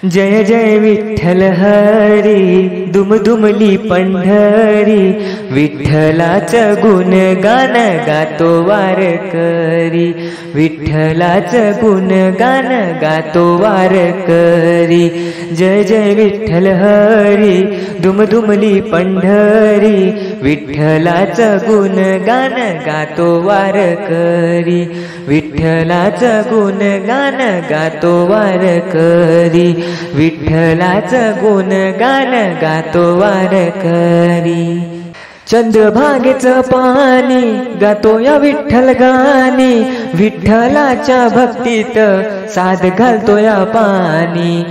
जय जय विठ्ठल हरी दुमदुमली पंढरी, विठ्ठलाचं गुणगान गातो वारकरी, विठ्ठलाचं गुणगान गातो वारकरी। जय जय विठ्ठल हरी दुमदुमली पंढरी, विठ्ठलाचं गुणगान गातो वारकरी, विठ्ठलाचं गुणगान गातो वारकरी, विठ्ठलाचं गुणगान गातो वारकरी। चंद्रभागेचं पाणी गातो या विठ्ठल गाणी, विठ्ठलाच्या भक्तीत साध घालतो या पाणी।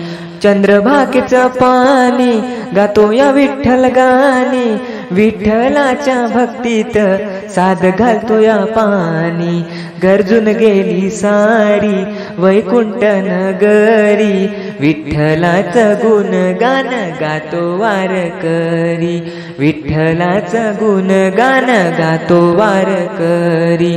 चंद्रभागेचं पाणी गातो या विठ्ठल गाणी, विठ्ठलाच्या भक्तीत साध घालतो या पाणी। गरजून गेली सारी वैकुंठ नगरी, विठ्ठलाचं गुणगान गातो वारकरी, विठ्ठलाचं गुणगान गातो वारकरी।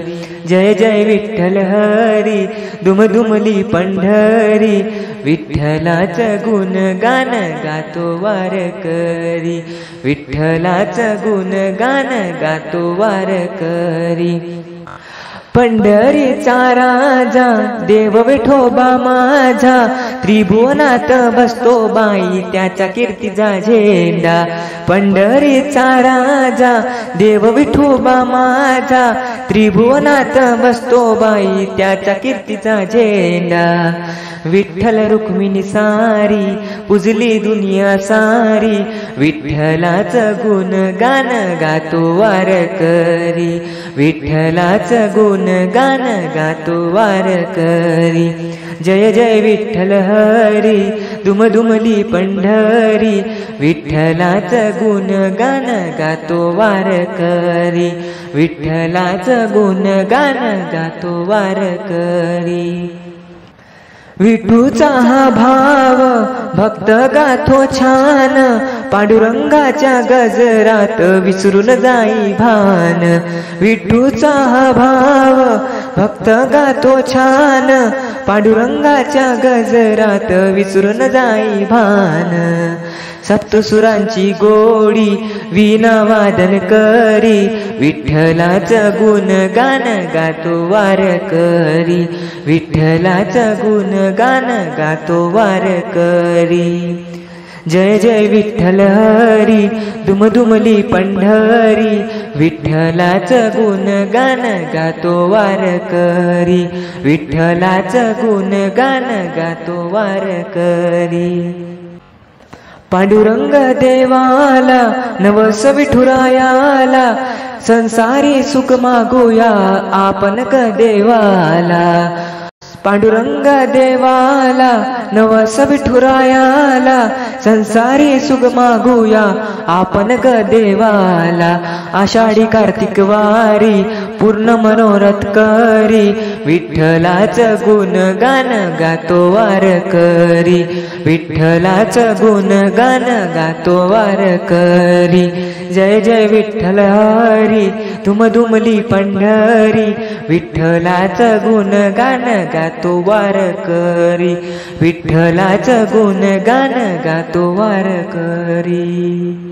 जय जय विठ्ठल हरी दुमदुमली पंढरी, विठ्ठलाचं गुणगान गातो वारकरी, विठ्ठलाचं गुणगान गातो वारकरी। पंढरीचा राजा देव विठोबा माझा, त्रिभुवनात बसतो बाई त्याच्या कीर्तीचा झेंडा। पंढरीचा राजा देव विठोबा माझा, त्रिभुवनात बसतो बाई त्याच्या कीर्तीचा झेंडा। विठ्ठल रुक्मिणी सारी पुजली दुनिया सारी, विठ्ठलाचं गुणगान गातो वारकरी, विठ्ठलाचं गुणगान गातो वारकरी। जय जय विठ्ठल हरी दुमदुमली पंढरी, विठ्ठलाचं गुणगान गातो वारकरी, विठ्ठलाचं गुणगान गातो वारकरी। विठूचा हा भाव भक्त गातो छान, पांडुरंगाच्या गजरात विसरून जाई भान। विठूचा हा भाव भक्त गातो छान, पांडुरंगाच्या गजरात विसरून जाई भान। सप्तसुरांची गोडी वीणा वादन करी, विठ्ठलाचं गुणगान गातो वारकरी, विठ्ठलाचं गुणगान गातो वारकरी। जय जय विठ्ठल हरी दुमदुमली पंढरी, विठ्ठलाचं गुणगान गातो वारकरी, विठ्ठलाचं गुणगान गातो वारकरी। पांडुरंग देवाला नवस विठुरायाला, संसारी सुख मागूया आपण क देवाला। पांडुरंग देवाला नवस विठुरायाला, संसारी सुख मागूया आपण क देवाला। आषाढी कार्तिक वारी पूर्ण मनोरथ करी, विठ्ठलाचं गुणगान गातो वारकरी, विठ्ठलाचं गुणगान गातो वारकरी। जय जय विठ्ठल हरी दुमदुमली पंढरी, विठ्ठलाचं गुणगान गातो वारकरी, विठ्ठलाचं गुणगान गातो वारकरी।